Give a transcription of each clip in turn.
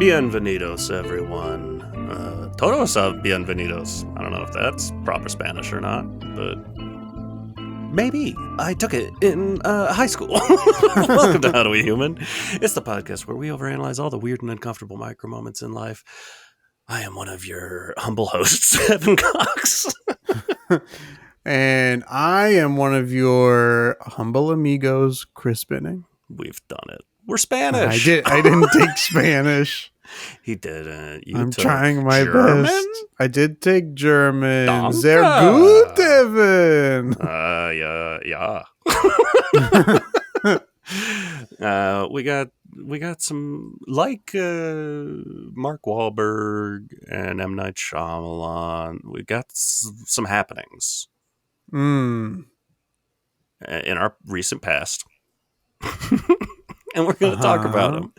Bienvenidos, everyone. Todos bienvenidos. I don't know if that's proper Spanish or not, but maybe. I took it in high school. Welcome to HowDoWeHuman. It's the podcast where we overanalyze all the weird and uncomfortable micro moments in life. I am one of your humble hosts, Evan Cox. And I am one of your humble amigos, Chris Binning. We've done it. We're Spanish. I didn't take Spanish. He didn't. I'm trying my German? best. I did take German. Danke. Sehr gut, Evan. Yeah. We got some, like Mark Wahlberg and M. Night Shyamalan. We got some happenings in our recent past. And we're going to talk about them.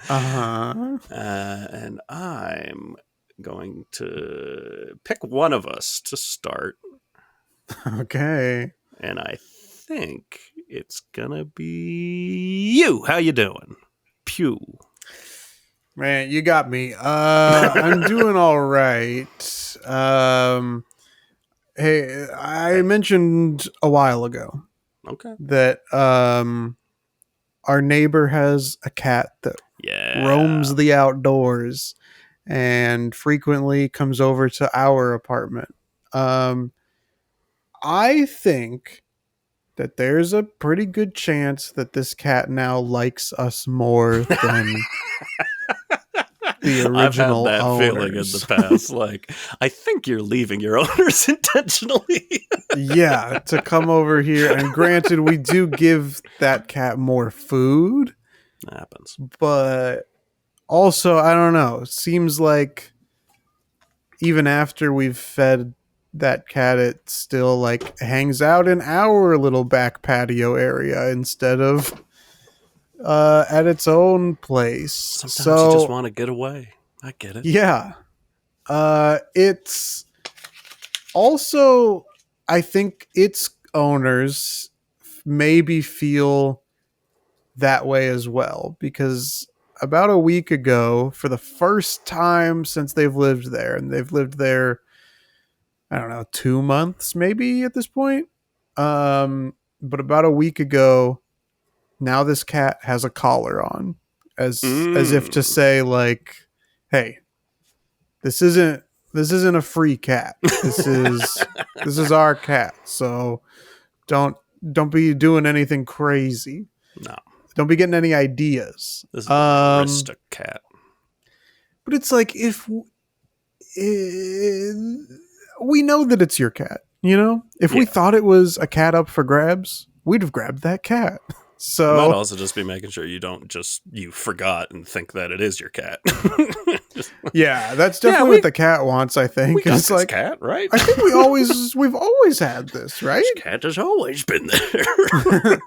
And I'm going to pick one of us to start. Okay. And I think it's going to be you. How you doing? Pew. Man, you got me. I'm doing all right. Hey, I mentioned a while ago that our neighbor has a cat that roams the outdoors and frequently comes over to our apartment. I think that there's a pretty good chance that this cat now likes us more than the original I've had that owners. feeling in the past. Like, I think you're leaving your owners intentionally. Yeah, to come over here. And granted, we do give that cat more food. That happens. But also, I don't know. It seems like even after we've fed that cat, it still like hangs out in our little back patio area instead of at its own place. Sometimes you just want to get away. I get it. Yeah. It's also, I think its owners maybe feel that way as well, because about a week ago, for the first time since they've lived there, and they've lived there, I don't know, 2 months maybe at this point. But about a week ago, now this cat has a collar on, as if to say, like, hey, this isn't a free cat. This is our cat. So don't be doing anything crazy. No. Don't be getting any ideas. This is a aristocrat. But it's like, if we know that it's your cat, you know? If we thought it was a cat up for grabs, we'd have grabbed that cat. So it might also just be making sure you forgot and think that it is your cat. Yeah, that's definitely what the cat wants, I think. We got it's this like, cat, right? I think we've always had this, right? This cat has always been there.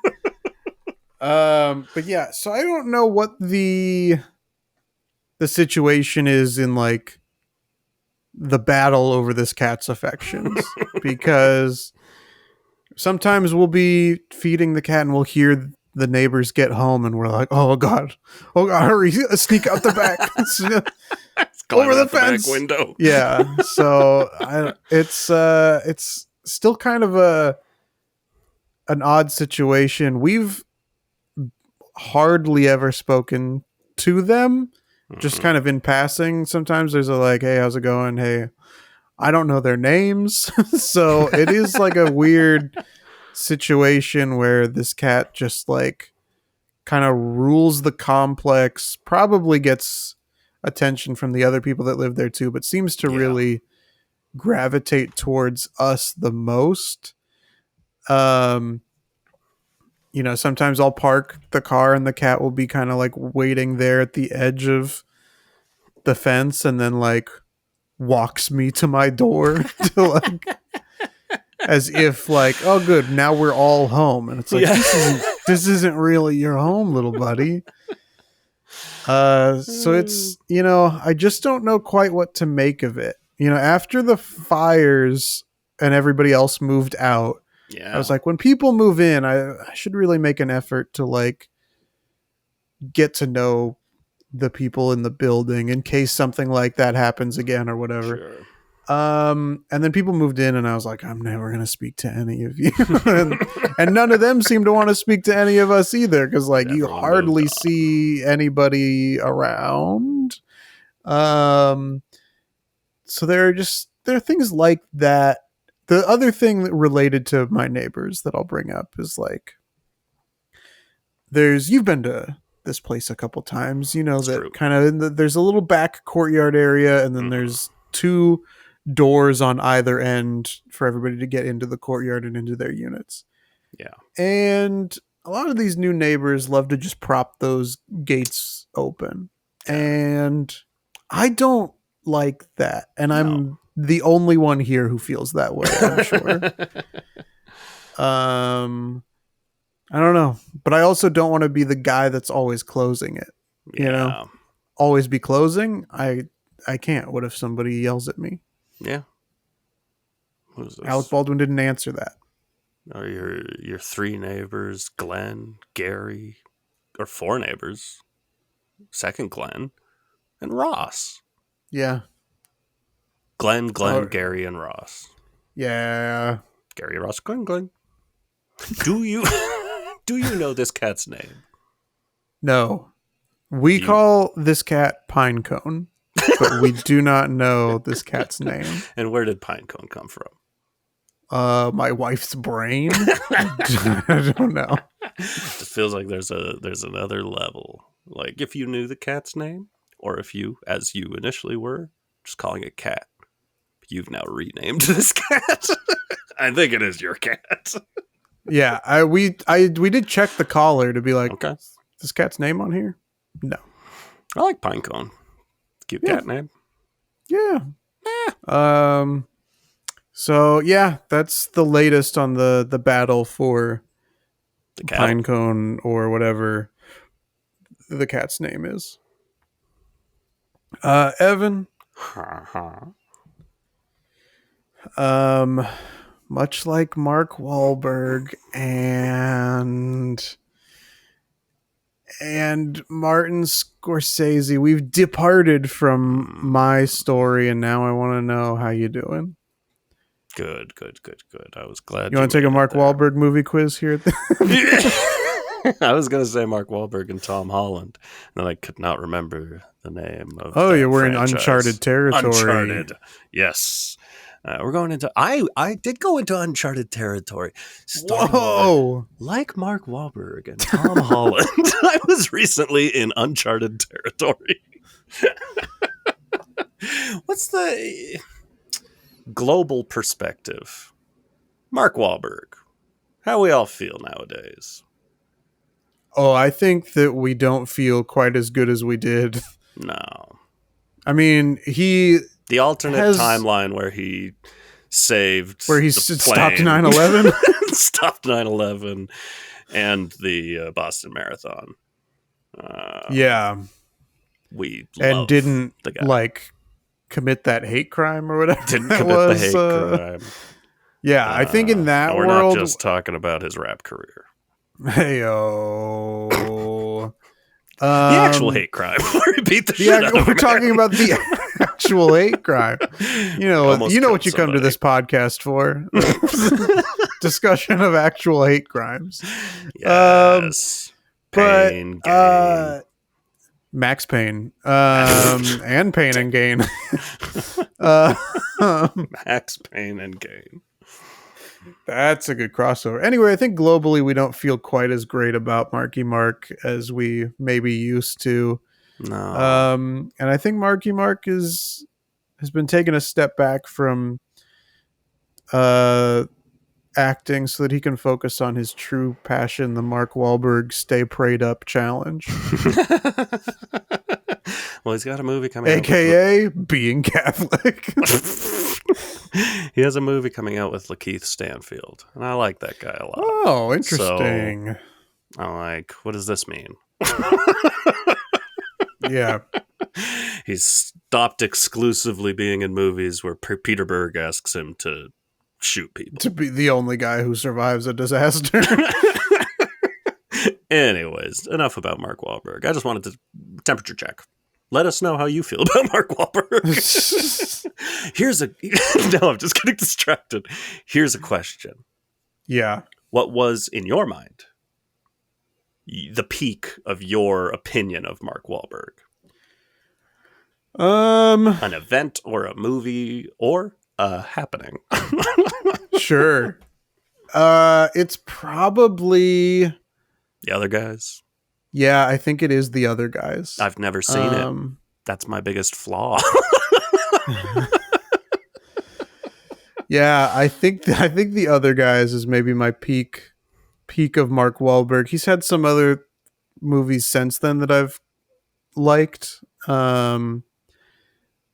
But yeah, so I don't know what the situation is in like the battle over this cat's affections, because sometimes we'll be feeding the cat and we'll hear the neighbors get home and we're like, oh god, hurry, sneak out the back. Over the fence, back window. Yeah, so it's still kind of an odd situation. We've hardly ever spoken to them, just kind of in passing. Sometimes there's a like, hey, how's it going? Hey, I don't know their names. So it is like a weird situation where this cat just like kind of rules the complex, probably gets attention from the other people that live there too, but seems to really gravitate towards us the most. You know, sometimes I'll park the car and the cat will be kind of like waiting there at the edge of the fence and then like walks me to my door to like, as if like, oh good, now we're all home. And it's like, this isn't really your home, little buddy. So it's, you know, I just don't know quite what to make of it. You know, after the fires and everybody else moved out, I was like, when people move in, I should really make an effort to like get to know the people in the building in case something like that happens again or whatever. Sure. And then people moved in, and I was like, I'm never going to speak to any of you. and none of them seem to want to speak to any of us either, because like you Everyone hardly moved on. see anybody around. So there are things like that. The other thing that related to my neighbors that I'll bring up is like, you've been to this place a couple times, you know, It's that true. kind of there's a little back courtyard area, and then there's two doors on either end for everybody to get into the courtyard and into their units. Yeah. And a lot of these new neighbors love to just prop those gates open. Yeah. And I don't like that. And No. I'm the only one here who feels that way, I'm sure. I don't know. But I also don't want to be the guy that's always closing it. Yeah. You know? Always be closing. I can't. What if somebody yells at me? Yeah. Who's this? Alec Baldwin didn't answer that. Are your three neighbors, Glenn, Gary, or four neighbors, second Glenn, and Ross. Yeah. Glenn, Gary, and Ross. Yeah. Gary, Ross, Glenn. Do you know this cat's name? No. We call this cat Pinecone, but we do not know this cat's name. And where did Pinecone come from? My wife's brain. I don't know. It feels like there's another level. Like if you knew the cat's name, or if you, as you initially were, just calling it cat. You've now renamed this cat. I think it is your cat. Yeah, we did check the collar to be like, Okay. Is this cat's name on here? No. I like Pinecone. Cute cat name. Yeah. So yeah, that's the latest on the battle for The cat. Pinecone, or whatever the cat's name is. Evan. Much like Mark Wahlberg and Martin Scorsese, we've departed from my story, and now I want to know how you doing. Good. I was glad. You want to take a Mark Wahlberg movie quiz here? I was going to say Mark Wahlberg and Tom Holland, and then I could not remember the name of. Oh, you were franchise. in uncharted territory. Uncharted, yes. We're going into. I did go into uncharted territory. Whoa! Like Mark Wahlberg and Tom Holland, I was recently in uncharted territory. What's the global perspective? Mark Wahlberg. How we all feel nowadays. Oh, I think that we don't feel quite as good as we did. No. I mean, the alternate timeline where he saved, where he stopped 9/11, stopped 9/11, and the Boston Marathon. Yeah, we and didn't the guy. like commit that hate crime or whatever. Didn't commit the hate crime. Yeah, I think in that we're world, not just talking about his rap career. Heyo. The actual hate crime. Repeat the shit out of We're it. talking about the actual hate crime. You know what you come to this podcast for. Discussion of actual hate crimes. Yes. Pain, gain. Max Payne. And Pain and Gain. Max Payne and Gain. That's a good crossover. Anyway, I think globally we don't feel quite as great about Marky Mark as we maybe used to. No. And I think Marky Mark has been taking a step back from acting so that he can focus on his true passion, the Mark Wahlberg Stay Prayed Up challenge. Well, he's got a movie coming out. AKA being Catholic. He has a movie coming out with Lakeith Stanfield, and I like that guy a lot. Oh, interesting. So, I'm like, what does this mean? Yeah. He's stopped exclusively being in movies where Peter Berg asks him to shoot people. To be the only guy who survives a disaster. Anyways, enough about Mark Wahlberg. I just wanted to temperature check. Let us know how you feel about Mark Wahlberg. No, I'm just getting distracted. Here's a question. Yeah. What was, in your mind, the peak of your opinion of Mark Wahlberg? An event or a movie or a happening? Sure. It's probably The Other Guys? Yeah, I think it is The Other Guys. I've never seen it. That's my biggest flaw. Yeah, I think The Other Guys is maybe my peak of Mark Wahlberg. He's had some other movies since then that I've liked.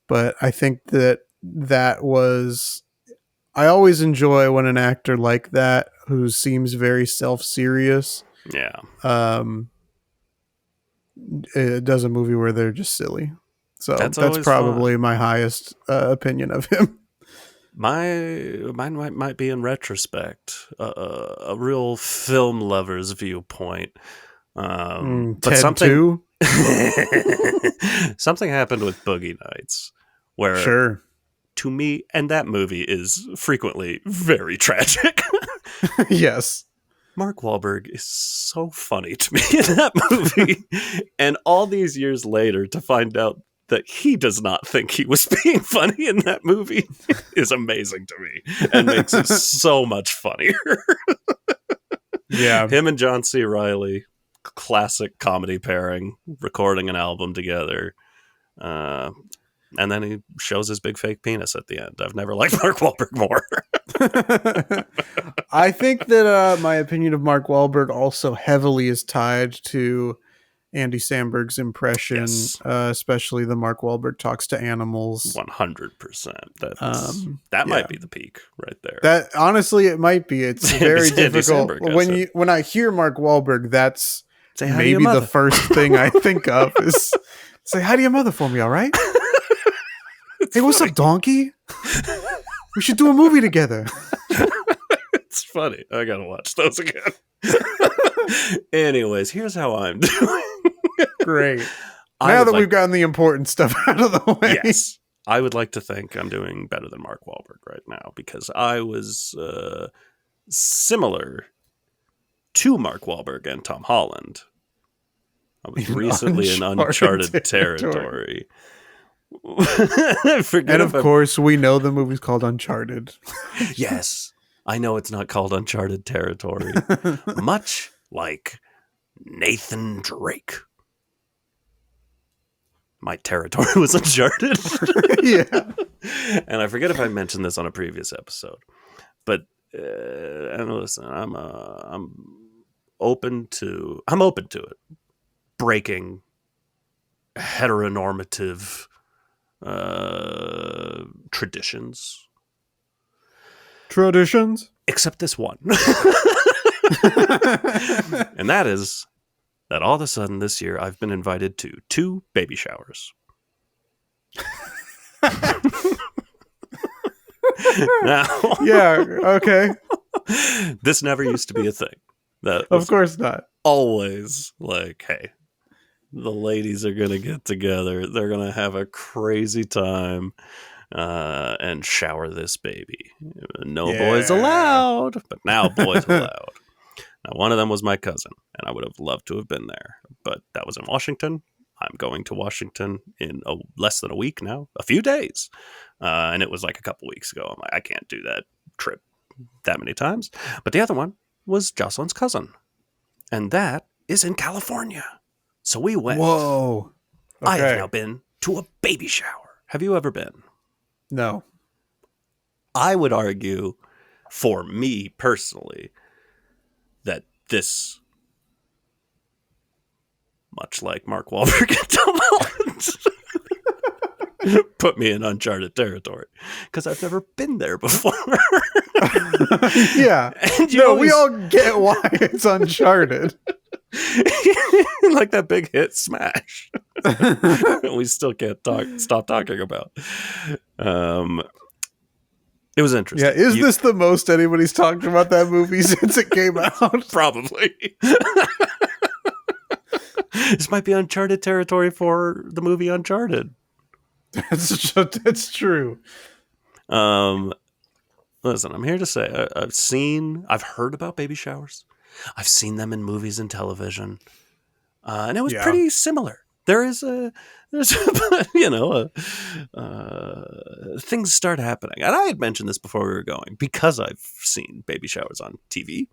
But I think that was, I always enjoy when an actor like that, who seems very self-serious, Yeah. It does a movie where they're just silly. So that's probably fun. my highest opinion of him. Mine might be in retrospect a real film lover's viewpoint. But Ted something 2? something happened with Boogie Nights where, Sure. to me, and that movie is frequently very tragic. Yes. Mark Wahlberg is so funny to me in that movie. And all these years later, to find out that he does not think he was being funny in that movie is amazing to me and makes it so much funnier. Yeah. Him and John C. Reilly, classic comedy pairing, recording an album together. And then he shows his big fake penis at the end. I've never liked Mark Wahlberg more. I think that my opinion of Mark Wahlberg also heavily is tied to Andy Samberg's impression, Yes. Especially the Mark Wahlberg talks to animals. 100%. That might be the peak right there. That honestly, it might be. It's very difficult Samberg when I hear Mark Wahlberg. That's maybe the first thing I think of is say hi to your mother for me. All right. Hey, what's up, donkey? We should do a movie together. It's funny. I gotta watch those again. Anyways, here's how I'm doing. Great. Now that we've gotten the important stuff out of the way. Yes. I would like to think I'm doing better than Mark Wahlberg right now because I was similar to Mark Wahlberg and Tom Holland. I was recently in uncharted territory. And of course, we know the movie's called Uncharted. Yes. I know it's not called Uncharted Territory. Much like Nathan Drake. My territory was uncharted. Yeah. And I forget if I mentioned this on a previous episode. But and listen, I'm open to it. Breaking heteronormative traditions. Except this one. And that is that all of a sudden this year I've been invited to 2 baby showers. Now, yeah, okay. This never used to be a thing. Of course not. Always like, hey, the ladies are going to get together. They're going to have a crazy time and shower this baby. No boys allowed, but now boys allowed. Now, one of them was my cousin, and I would have loved to have been there, but that was in Washington. I'm going to Washington in less than a week now, a few days. And it was like a couple weeks ago. I'm like, I can't do that trip that many times. But the other one was Jocelyn's cousin, and that is in California. So we went. Whoa. Okay. I have now been to a baby shower. Have you ever been? No. I would argue, for me personally, that this, much like Mark Wahlberg and Tom Holland, put me in uncharted territory because I've never been there before. Yeah. We all get why it's uncharted. Like that big hit Smash. We still can't stop talking about. It was interesting. Yeah, is this the most anybody's talked about that movie since it came out? Probably. This might be uncharted territory for the movie Uncharted. That's true. Um, Listen, I'm here to say I've heard about baby showers. I've seen them in movies and television, and it was Yeah. pretty similar. There's things start happening, and I had mentioned this before we were going because I've seen baby showers on TV.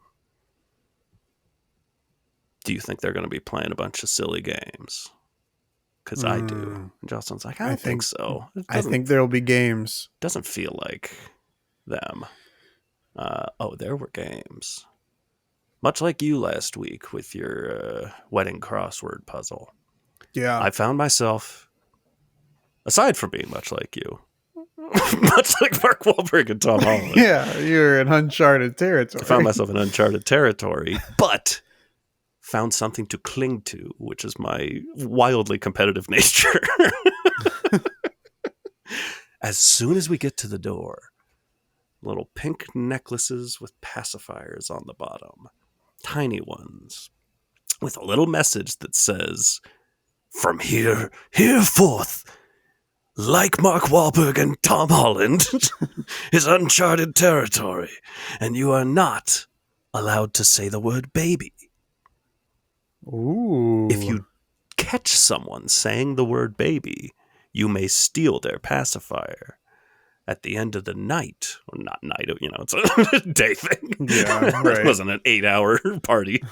Do you think they're going to be playing a bunch of silly games? Because I do. Mm, And Jocelyn's like, I I don't think think so. It I think there'll be games. doesn't feel like them. There were games. Much like you last week with your wedding crossword puzzle. Yeah. I found myself, aside from being much like you, much like Mark Wahlberg and Tom Holland, Yeah, you're in uncharted territory. I found myself in uncharted territory, but found something to cling to, which is my wildly competitive nature. As soon as we get to the door, little pink necklaces with pacifiers on the bottom, tiny ones, with a little message that says, "From hereforth, like Mark Wahlberg and Tom Holland, is uncharted territory, and you are not allowed to say the word baby. Ooh. If you catch someone saying the word baby, you may steal their pacifier. At the end of the night, or not night, it's a day thing. Yeah, right. It wasn't an 8-hour party,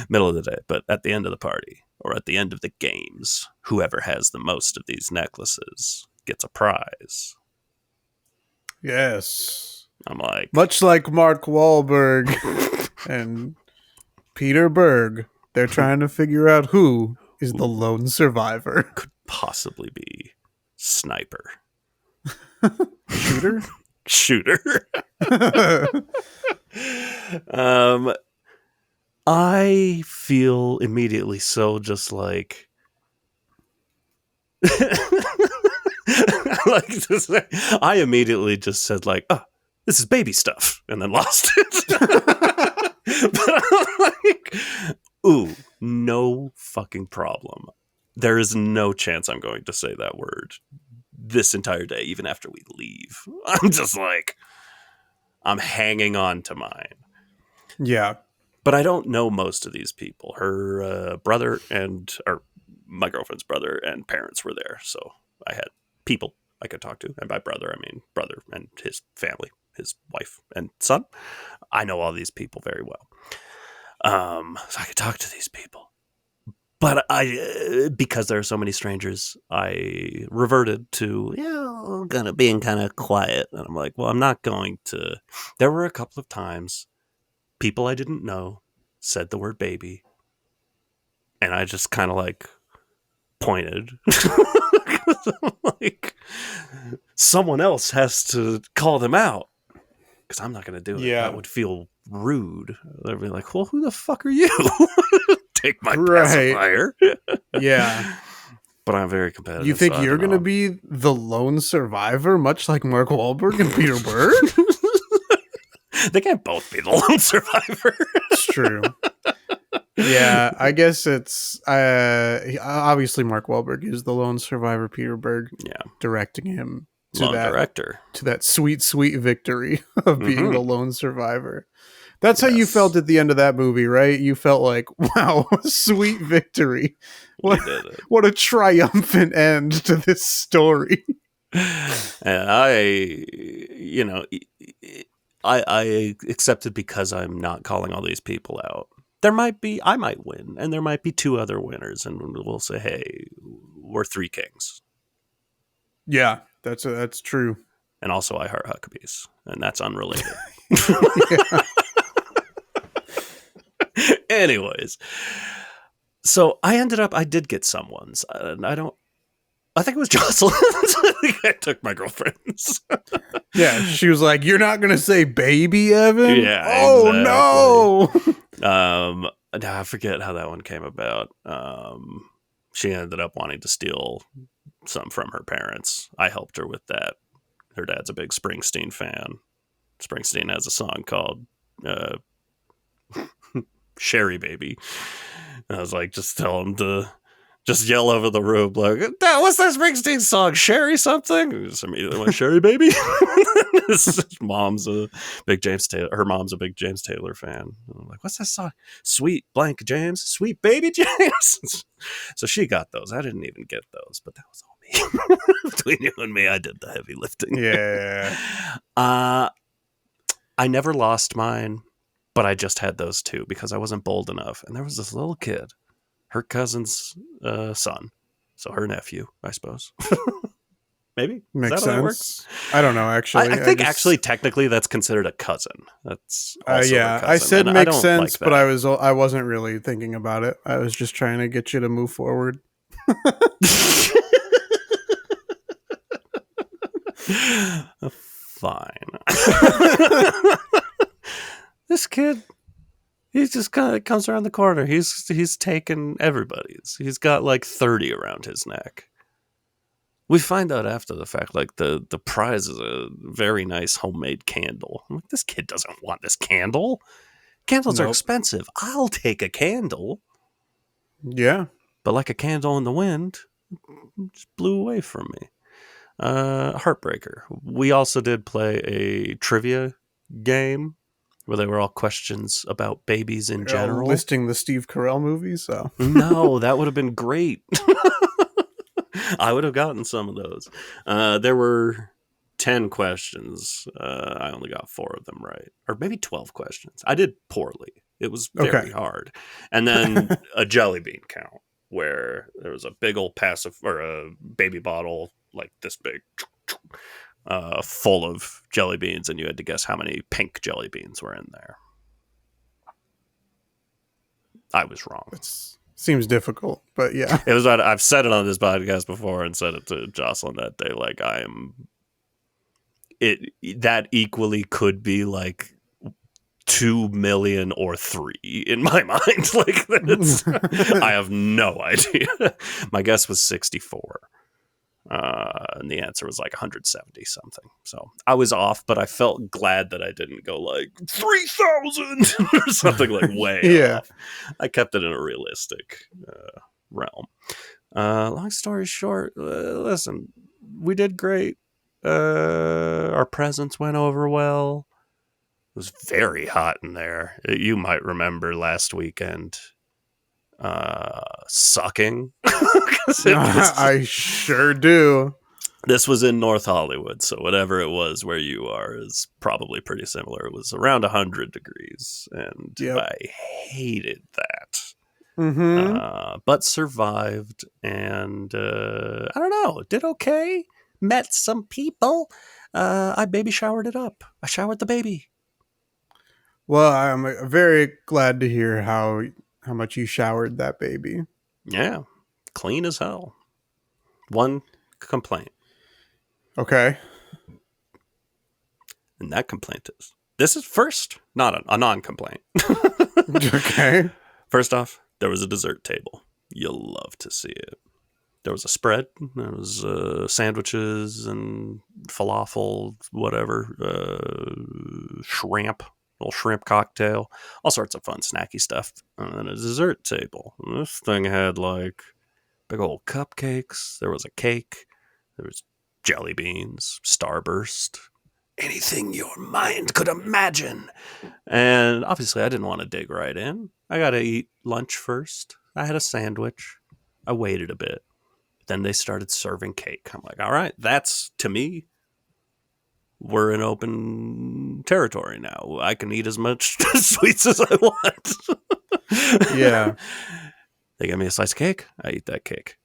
middle of the day. But at the end of the party, or at the end of the games, whoever has the most of these necklaces gets a prize." Yes. I'm like, Much like Mark Wahlberg and Peter Berg, they're trying to figure out who is the lone survivor. could possibly be Sniper. Shooter? Shooter. I feel immediately so just like I immediately just said like, "Oh, this is baby stuff," and then lost it. But I'm like, ooh, no fucking problem. There is no chance I'm going to say that word this entire day, even after we leave. I'm just like, I'm hanging on to mine. Yeah. But I don't know most of these people. Her brother or my girlfriend's brother and parents were there. So I had people I could talk to. And by brother, I mean brother and his family, his wife and son. I know all these people very well. So I could talk to these people. But because there are so many strangers, I reverted to, being kind of quiet. And I'm like, well, I'm not going to. There were a couple of times people I didn't know said the word baby. And I just kind of like pointed. Like, someone else has to call them out. Because I'm not going to do it. Yeah. That would feel rude. They'd be like, well, who the fuck are you? Take my Right. pacifier. Yeah. But I'm very competitive. You think so you're going to be the lone survivor, much like Mark Wahlberg and Peter Berg? They can't both be the lone survivor. It's true. Yeah, I guess it's obviously Mark Wahlberg is the lone survivor. Peter Berg, directing him to that sweet victory of being the lone survivor. That's how you felt at the end of that movie, right? You felt like, wow, sweet victory. What a triumphant end to this story. And I accepted because I'm not calling all these people out. I might win, and there might be two other winners, and we'll say, hey, we're three kings. Yeah, that's true. And also, I heart Huckabees, and that's unrelated. Anyways, so I did get someone's, and I think it was Jocelyn. I took my girlfriend's. Yeah, she was like, "You're not gonna say baby, Evan." Yeah. Oh exactly. No. I forget how that one came about. She ended up wanting to steal some from her parents. I helped her with that. Her dad's a big Springsteen fan. Springsteen has a song called Sherry Baby. And I was like, just tell him to just yell over the room, like, "Dad, what's that Springsteen song? Sherry something?" And just immediately went, "Sherry, baby." His mom's a big James Taylor. Her mom's a big James Taylor fan. And I'm like, "What's that song? Sweet blank James, sweet baby James." So she got those. I didn't even get those, but that was all me. Between you and me, I did the heavy lifting. Yeah. I never lost mine, but I just had those two because I wasn't bold enough. And there was this little kid, her cousin's son, so her nephew, I suppose. Maybe. Is Makes that how that sense. I don't know, actually. I think actually technically that's considered a cousin. That's also her yeah, cousin. I said and makes I don't sense, like but I wasn't really thinking about it. I was just trying to get you to move forward. Fine. This kid, he just kind of comes around the corner. He's taken everybody's. He's got like 30 around his neck. We find out after the fact, like the prize is a very nice homemade candle. I'm like, this kid doesn't want this candle. Candles are Nope. expensive. I'll take a candle. Yeah. But like a candle in the wind, it just blew away from me. Heartbreaker. We also did play a trivia game where they were all questions about babies in general. Listing the Steve Carell movies. So No, that would have been great. I would have gotten some of those. There were 10 questions. I only got 4 of them right. Or maybe 12 questions. I did poorly. It was very hard. And then a jelly bean count where there was a big old passive or a baby bottle like this big full of jelly beans, and you had to guess how many pink jelly beans were in there. I was wrong. Seems difficult, but yeah. It was. I've said it on this podcast before and said it to Jocelyn that day. Like that equally could be like 2 million or 3 in my mind. Like I have no idea. My guess was 64. And the answer was like 170 something. So I was off, but I felt glad that I didn't go like 3,000 or something like way off. I kept it in a realistic realm. Long story short, listen, we did great. Our presents went over well. It was very hot in there. You might remember last weekend sucking. I sure do. This was in North Hollywood, so whatever it was where you are is probably pretty similar. It was around 100 degrees, and I hated that. But survived, and I don't know, did okay. Met some people. I baby showered it up. I showered the baby. Well, I'm very glad to hear how much you showered that baby. Yeah, clean as hell. One complaint. Okay. And that complaint is, this is first, not a non-complaint. Okay. First off, there was a dessert table. You'll love to see it. There was a spread. There was sandwiches and falafel, whatever, shrimp, little shrimp cocktail, all sorts of fun snacky stuff. And then a dessert table. And this thing had like big old cupcakes. There was a cake. There was jelly beans, Starburst, anything your mind could imagine. And obviously I didn't want to dig right in. I got to eat lunch first. I had a sandwich. I waited a bit. Then they started serving cake. I'm like, all right, that's, to me, we're in open territory now. I can eat as much sweets as I want. Yeah. They give me a slice of cake. I eat that cake.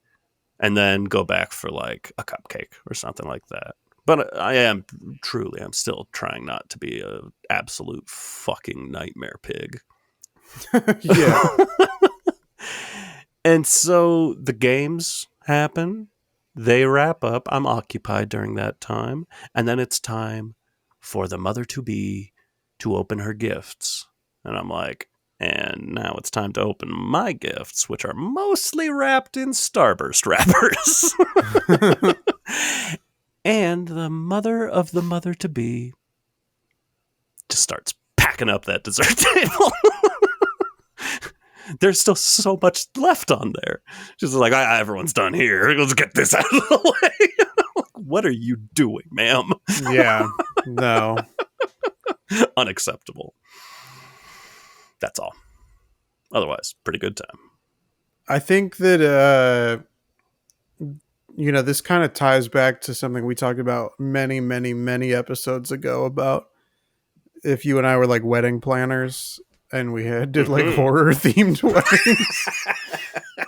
And then go back for like a cupcake or something like that. But I'm still trying not to be an absolute fucking nightmare pig. Yeah. And so the games happen. They wrap up. I'm occupied during that time. And then it's time for the mother-to-be to open her gifts. And I'm like, and now it's time to open my gifts, which are mostly wrapped in Starburst wrappers. And the mother of the mother-to-be just starts packing up that dessert table. there's still so much left on there. She's like, everyone's done here. Let's get this out of the way. What are you doing, ma'am? Yeah. No. Unacceptable. That's all. Otherwise, pretty good time. I think that this kind of ties back to something we talked about many, many, many episodes ago about if you and I were like wedding planners and we did like horror themed weddings.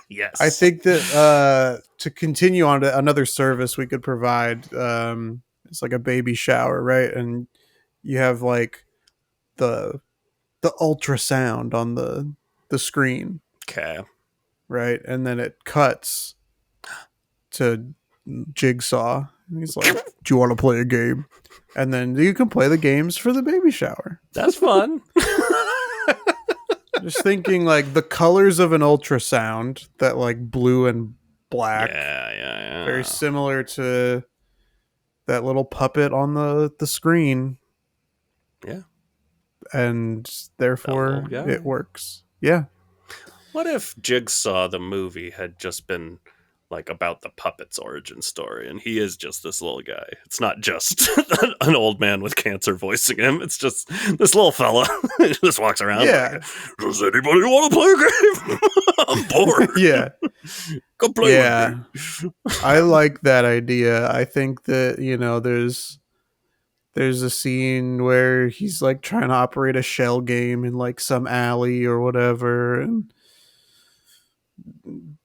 Yes. I think that to continue on to another service we could provide, it's like a baby shower, right? And you have like the ultrasound on the screen. Okay. Right? And then it cuts to Jigsaw. And he's like, do you want to play a game? And then you can play the games for the baby shower. That's fun. Just thinking like the colors of an ultrasound, that like blue and black. Yeah. Very similar to that little puppet on the screen. Yeah. And therefore it works. Yeah. What if Jigsaw the movie had just been like about the puppet's origin story, and he is just this little guy? It's not just an old man with cancer voicing him. It's just this little fella who just walks around. Yeah. Like, does anybody want to play a game? I'm bored. Yeah. Come play with me. I like that idea. I think that, there's a scene where he's like trying to operate a shell game in like some alley or whatever, and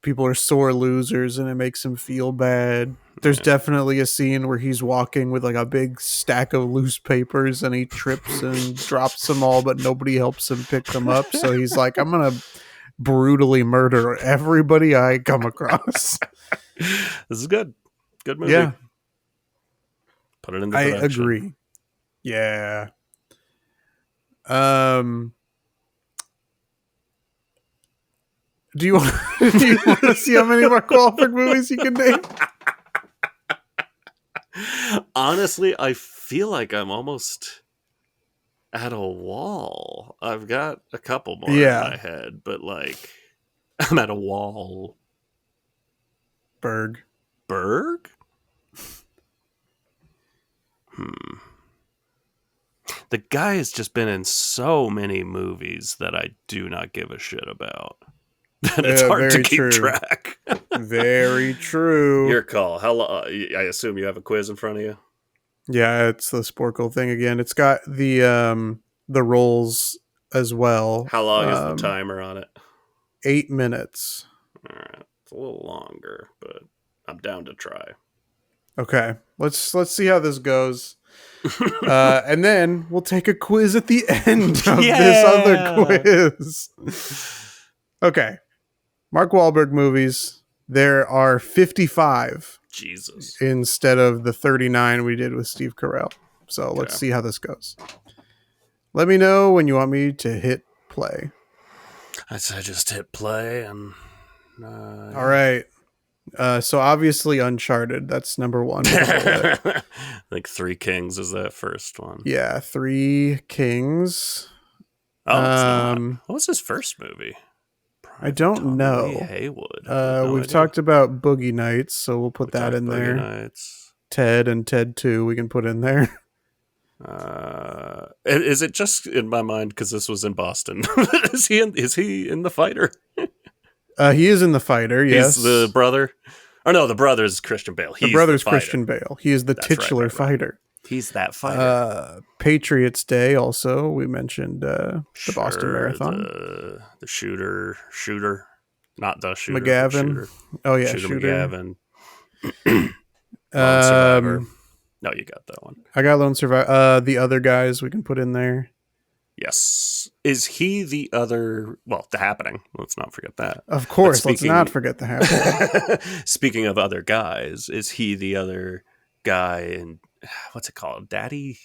people are sore losers and it makes him feel bad. There's definitely a scene where he's walking with like a big stack of loose papers and he trips and drops them all, but nobody helps him pick them up. So he's like, I'm going to brutally murder everybody I come across. This is good. Good movie. Yeah. Put it in the I production. agree. Yeah. Do you want to see how many Mark Wahlberg movies you can name? Honestly, I feel like I'm almost at a wall. I've got a couple more in my head, but like I'm at a wall. Berg? The guy has just been in so many movies that I do not give a shit about. That it's hard to keep track. Very true. Your call. How long? I assume you have a quiz in front of you. Yeah, it's the Sporkle thing again. It's got the rolls as well. How long is the timer on it? 8 minutes. All right, it's a little longer, but I'm down to try. Okay, let's see how this goes, and then we'll take a quiz at the end of this other quiz. Okay, Mark Wahlberg movies. There are 55. Jesus. Instead of the 39 we did with Steve Carell. So let's see how this goes. Let me know when you want me to hit play. I just hit play and... All right. So obviously Uncharted. That's number one. Like Three Kings is that first one. Yeah, Three Kings. Oh, what was his first movie? I don't know. Haywood. We've talked about Boogie Nights, so we'll put that in there. Nights. Ted and Ted 2 we can put in there. Is it just in my mind because this was in Boston? Is he in The Fighter? He is in The Fighter, yes. He's the brother? Oh no, the brother's Christian Bale. The brother's Christian Bale. He is the titular fighter. He's that fighter. Patriots Day also. We mentioned the Boston Marathon. The shooter. Not the shooter. McGavin. Shooter. Oh yeah, Shooter. McGavin. Survivor. No, you got that one. I got Lone Survivor. The other guys we can put in there. Yes. Is he the other... Well, The Happening. Let's not forget that. Of course, let's not forget The Happening. Speaking of other guys, is he the other guy in... What's it called? Daddy's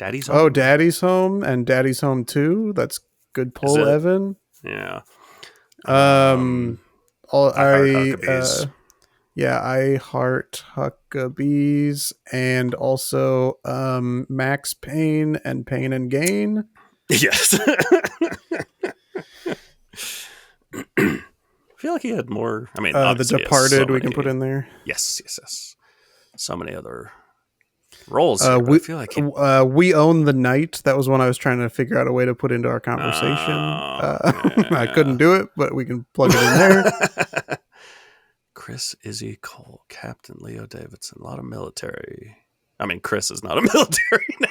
Home? Oh, Daddy's Home and Daddy's Home 2. That's good pull, Evan. Yeah. I Heart Huckabees, and also Max Payne and Pain and Gain. Yes. feel like he had more. I mean, The obviously, he has so Departed we can put many. in there. Yes. So many other roles Uh, here, but I we feel like he. we own the night. That was one I was trying to figure out a way to put into our conversation. I couldn't Yeah. do it, but we can plug it in there. Chris Izzy Cole, Captain Leo Davidson, a lot of military. I mean, Chris is not a military name.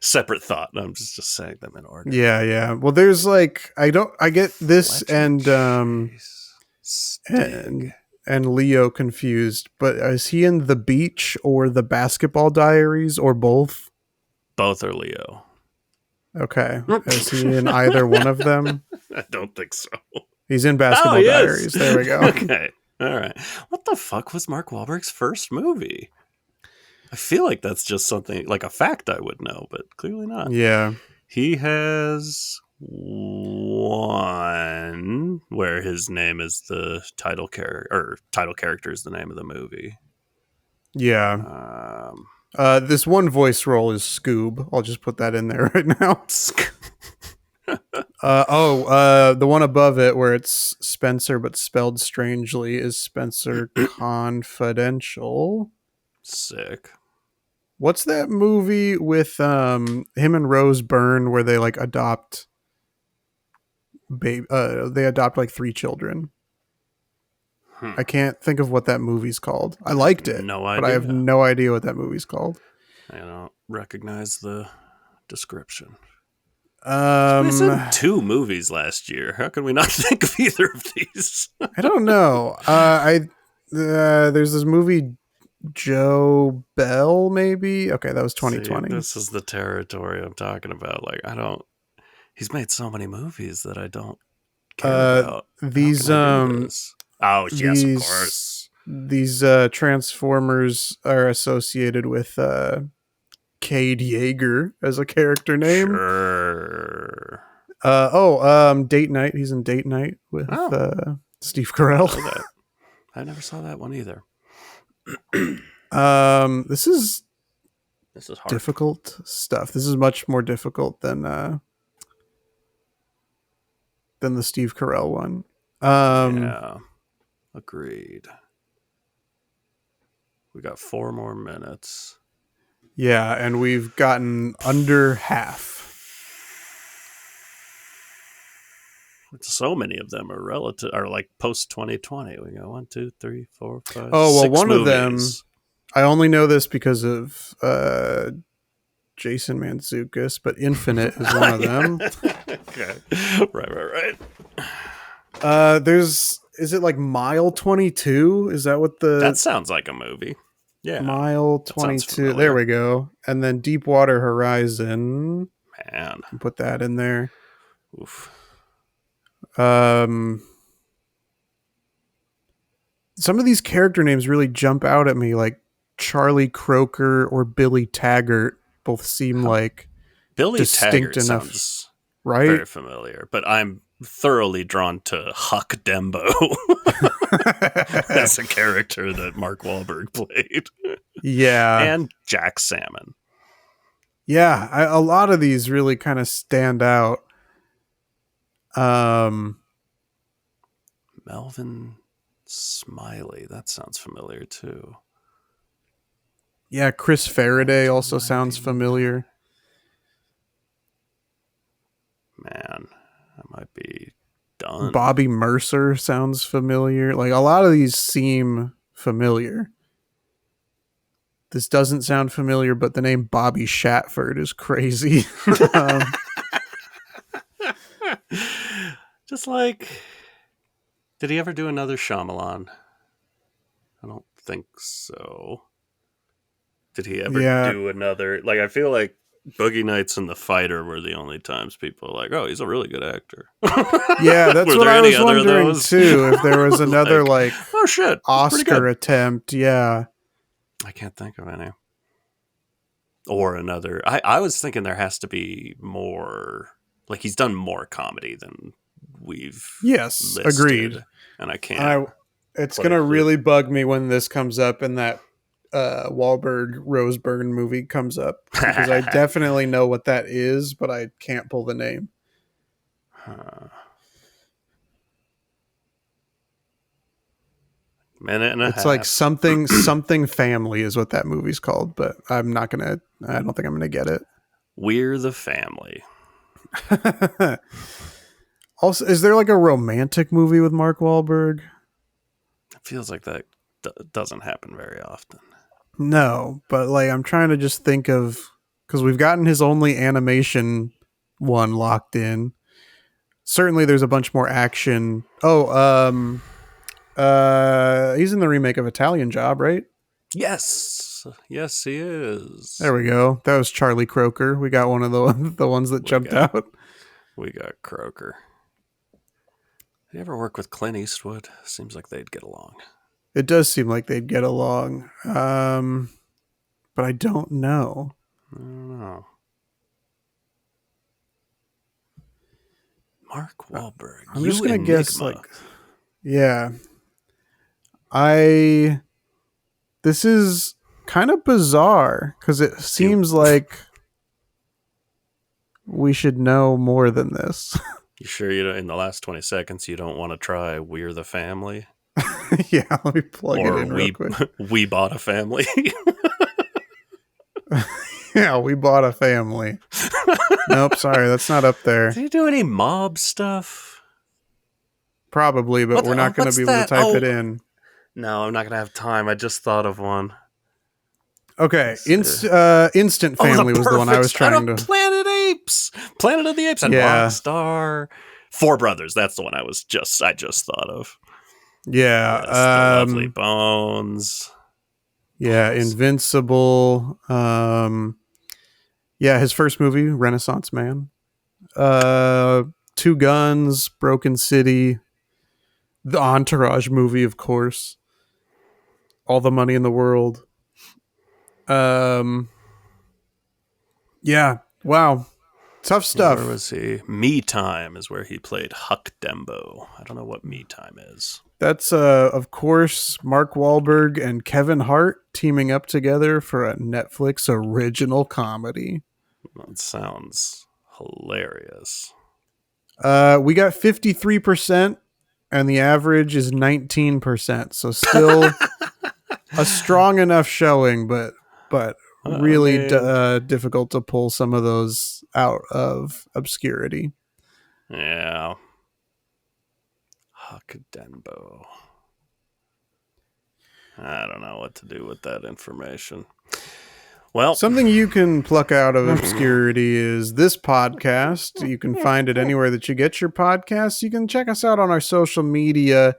Separate thought. I'm just saying them in order. Yeah. Well, there's like I get this Fletcher Chase, Stig. and Leo confused, but is he in The Beach or The Basketball Diaries or both? Both are Leo. Okay. Is he in either one of them? I don't think so. He's in Oh, Basketball he Diaries. is. There we go. Okay. All right. What the fuck was Mark Wahlberg's first movie? I feel like that's just something like a fact I would know, but clearly not. Yeah. He has one where his name is the title character, or title character is the name of the movie. Yeah. This one voice role is Scoob. I'll just put that in there right now. The one above it where it's Spencer but spelled strangely is Spencer Confidential. Sick. What's that movie with him and Rose Byrne where they like adopt they adopt like 3 children? I can't think of what that movie's called. I liked it, No but I have idea. no idea what that movie's called. I don't recognize the description. He's in 2 movies last year. How can we not think of either of these? I don't know. There's this movie Joe Bell, maybe. Okay, that was 2020. See, this is the territory I'm talking about. Like, I don't. He's made so many movies that I don't care about. These How can I do this? Oh yes, of these course. these Transformers are associated with Cade Yeager as a character name. Sure. Date Night. He's in Date Night with Steve Carell. I never saw that one either. This is hard. difficult stuff. This is much more difficult than the Steve Carell one. Yeah, agreed. We got 4 more minutes. Yeah, and we've gotten under half. So many of them are like post 2020. We got 1, 2, 3, 4, 5. Oh well, 6 one movies. of them. I only know this because of Jason Mantzoukas, but Infinite is one of them. Okay, right. Is it like Mile 22? Is that what that sounds like a movie? Yeah, Mile 22. There we go. And then Deepwater Horizon. Man, Put that in there. Oof. Some of these character names really jump out at me, like Charlie Croker or Billy Taggart. Both seem like Billy distinct Taggart enough, sounds right? Very familiar, but I'm thoroughly drawn to Huck Dembo as a character that Mark Wahlberg played. Yeah, and Jack Salmon. Yeah, a lot of these really kind of stand out. Melvin Smiley, that sounds familiar too. Yeah, Chris Faraday also sounds familiar. Man, I might be done. Bobby Mercer sounds familiar. Like a lot of these seem familiar. This doesn't sound familiar, but the name Bobby Shatford is crazy. Just like, did he ever do another Shyamalan? I don't think so. Did he ever do another? Like, I feel like Boogie Nights and The Fighter were the only times people are like, oh, he's a really good actor. Yeah, that's what I was wondering too. If there was another like oh shit, Oscar attempt, yeah. I can't think of any. Or another. I was thinking there has to be more. Like he's done more comedy than we've. Yes, listed, agreed. And I can't. It's gonna really bug me when this comes up and that Wahlberg Rose Byrne movie comes up because I definitely know what that is, but I can't pull the name. Minute and a It's like half. something family is what that movie's called, but I don't think I'm gonna get it. We're the Family. Also, is there like a romantic movie with Mark Wahlberg? It feels like that doesn't happen very often. No, but like I'm trying to just think of, because we've gotten his only animation one locked in. Certainly, there's a bunch more action. He's in the remake of Italian Job, right? Yes. Yes, he is. There we go. That was Charlie Croker. We got one of the ones that jumped out. We got Croker. Did you ever work with Clint Eastwood? Seems like they'd get along. It does seem like they'd get along. But I don't know. I don't know. Mark Wahlberg. I'm just gonna guess like, yeah. This is kind of bizarre because it seems like we should know more than this. You sure you don't, in the last 20 seconds you don't want to try We're the Family? Yeah, let me plug or it in real quick. We Bought a Family. Yeah, We Bought a Family. Nope, sorry, that's not up there. Did he do any mob stuff? Probably, but we're not going to be able to type it in. No, I'm not going to have time. I just thought of one. Okay, Instant Family was the one I was trying to... Planet Apes! Planet of the Apes and Rockstar. Four Brothers, that's the one I just thought of. Yeah. Yes, the Lovely Bones. Yeah, Invincible. Yeah, his first movie, Renaissance Man. Two Guns, Broken City. The Entourage movie, of course. All the Money in the World. Yeah, wow. Tough stuff. Where was he? Me Time is where he played Huck Dembo. I don't know what Me Time is. That's, of course, Mark Wahlberg and Kevin Hart teaming up together for a Netflix original comedy. That sounds hilarious. We got 53%, and the average is 19%. So still a strong enough showing, but really difficult to pull some of those out of obscurity. Yeah. Huck Denbo. I don't know what to do with that information. Well, something you can pluck out of obscurity is this podcast. You can find it anywhere that you get your podcasts. You can check us out on our social media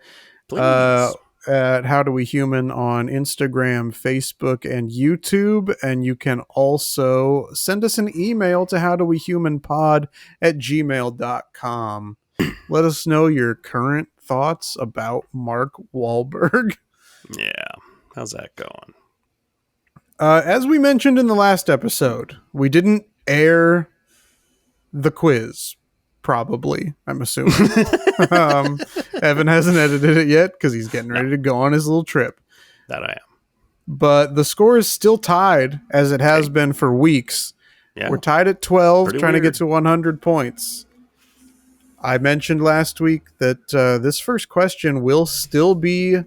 at HowDoWeHuman on Instagram, Facebook, and YouTube. And you can also send us an email to howdowehumanpod@gmail.com. Let us know your current thoughts about Mark Wahlberg. Yeah. How's that going? As we mentioned in the last episode, we didn't air the quiz. Probably, I'm assuming. Evan hasn't edited it yet because he's getting ready to go on his little trip. That I am. But the score is still tied, as it has been for weeks. Yeah. We're tied at 12, trying to get to 100 points. I mentioned last week that this first question will still be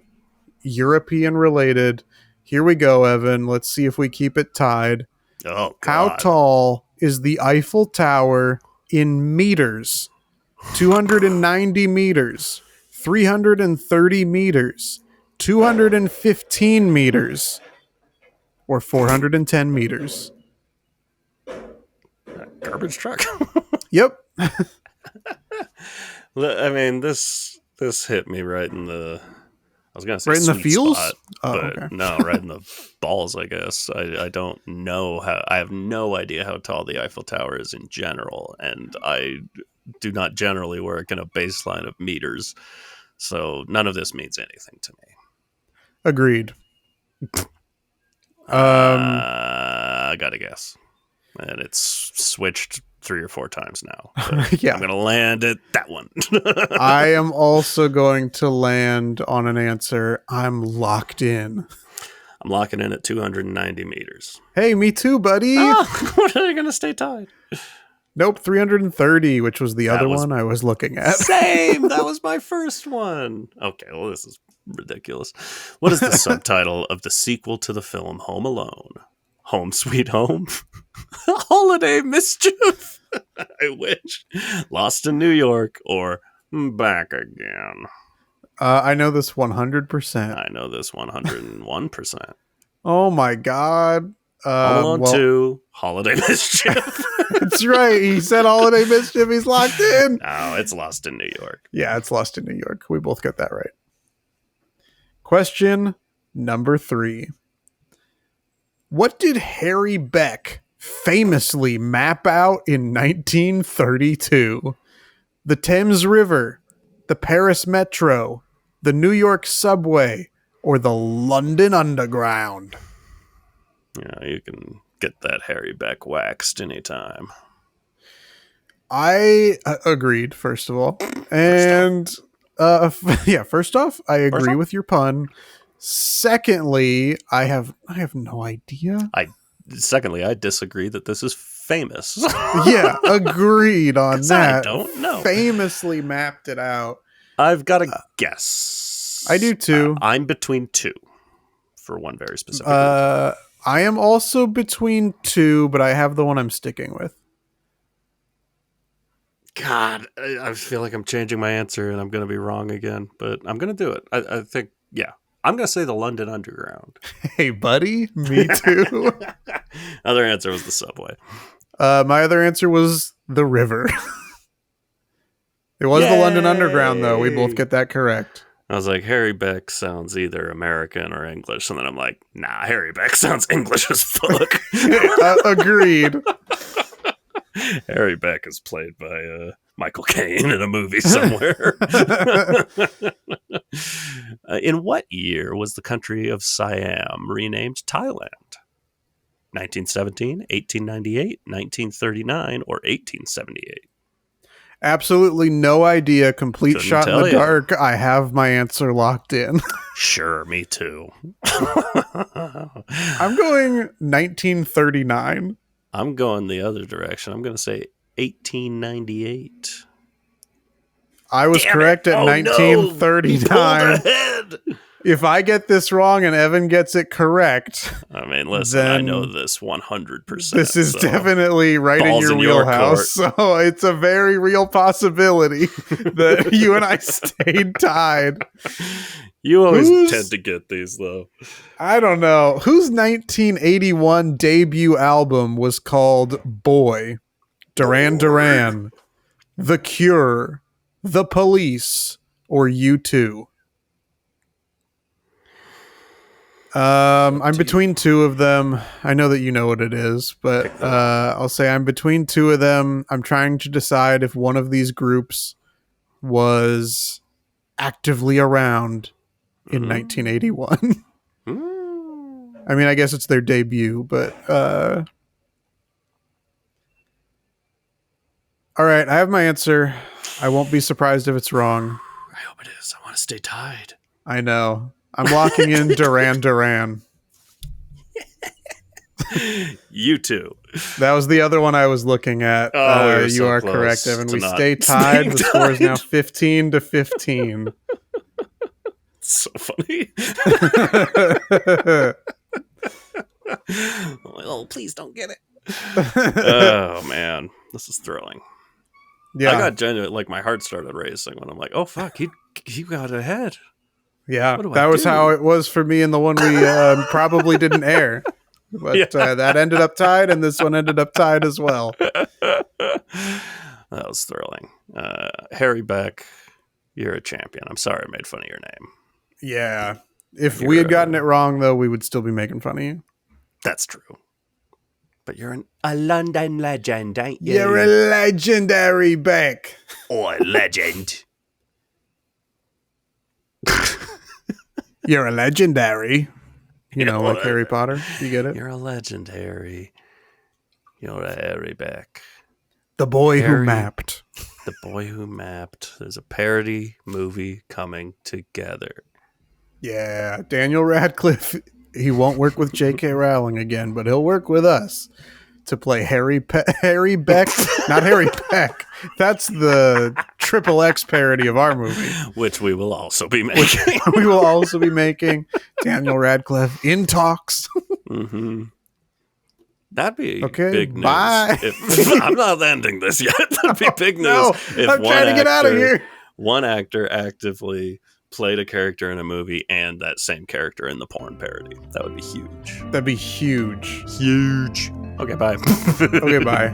European related. Here we go, Evan. Let's see if we keep it tied. Oh, God. How tall is the Eiffel Tower in meters? 290 meters, 330 meters, 215 meters, or 410 meters? Garbage truck? Yep. I mean, this hit me right in the... I was going to say right in the feels? Spot, but no, right in the balls, I guess. I don't know how... I have no idea how tall the Eiffel Tower is in general, and I do not generally work in a baseline of meters, so none of this means anything to me. Agreed. I got to guess. And it's switched 3 or 4 times now. Yeah. I'm going to land at that one. I am also going to land on an answer. I'm locked in. I'm locking in at 290 meters. Hey, me too, buddy. What are you going to stay tied? Nope, 330, which was the other one I was looking at. Same. That was my first one. Okay, well, this is Ridiculous. What is the subtitle of the sequel to the film Home Alone? Home Sweet Home? Holiday Mischief? I wish. Lost in New York or Back Again? I know this 100%. I know this 101%. Oh my god. Home Alone Well, 2, Holiday Mischief. that's right. He said Holiday Mischief. He's locked in. No, it's Lost in New York. Yeah, it's Lost in New York. We both got that right. Question number 3. What did Harry Beck famously map out in 1932? The Thames River, the Paris Metro, the New York Subway, or the London Underground? Yeah, you can get that Harry Beck waxed anytime. I agreed, first of all. And first off, I agree with your pun. Secondly, I have no idea. Secondly, I disagree that this is famous. Yeah, agreed on that. I don't know. Famously mapped it out. I've got a guess. I do too. I'm between two for one very specific reason. I am also between two, but I have the one I'm sticking with. God, I feel like I'm changing my answer and I'm going to be wrong again, but I'm going to do it. I think, yeah. I'm going to say the London Underground. Hey, buddy. Me too. Other answer was the subway. My other answer was the river. It was the London Underground, though. We both get that correct. I was like, Harry Beck sounds either American or English. And then I'm like, nah, Harry Beck sounds English as fuck. Agreed. Harry Beck is played by Michael Caine in a movie somewhere. In what year was the country of Siam renamed Thailand? 1917, 1898, 1939, or 1878? Absolutely no idea. Complete Couldn't shot in tell the ya. dark. I have my answer locked in. Sure, me too. I'm going 1939. I'm going the other direction. I'm going to say 1898. I was correct at 1939. No. If I get this wrong and Evan gets it correct, I mean, listen, I know this 100%. this is definitely right in your wheelhouse. So it's a very real possibility that you and I stayed tied. You always tend to get these, though. I don't know. Whose 1981 debut album was called Boy? Duran Duran, The Cure, The Police, or U2? I'm between two of them. I know that you know what it is, but I'll say I'm between two of them. I'm trying to decide if one of these groups was actively around in 1981. I mean, I guess it's their debut, but all right, I have my answer. I won't be surprised if it's wrong. I hope it is. I want to stay tied. I know. I'm locking in Duran Duran. U2. That was the other one I was looking at. Oh, you are correct, Evan. We stay tied. The score is now 15-15. It's so funny. Oh, please don't get it. Oh, man. This is thrilling. Yeah. I got genuine, like my heart started racing when I'm like, oh, fuck, he got ahead. Yeah, that was how it was for me in the one we probably didn't air. But that ended up tied, and this one ended up tied as well. That was thrilling. Harry Beck, you're a champion. I'm sorry I made fun of your name. Yeah. If we had gotten it wrong, though, we would still be making fun of you. That's true. But you're a London legend, ain't you? You're a legendary Beck. Or a legend. You're a legendary. You know, like Harry Potter. You get it? You're a legend, Harry. You're a Harry Beck. The boy who mapped. The boy who mapped. There's a parody movie coming together. Yeah, Daniel Radcliffe. He won't work with J.K. Rowling again, but he'll work with us. to play Harry Beck, not Harry Peck. That's the XXX parody of our movie, which we will also be making. We will also be making Daniel Radcliffe in talks. Mm-hmm. That'd be okay, big news. Bye. I'm not ending this yet. That'd be big news. No, if I'm trying to get out of here. One actor actively played a character in a movie and that same character in the porn parody. That would be huge. That'd be huge. Huge. Okay, bye. Okay, bye.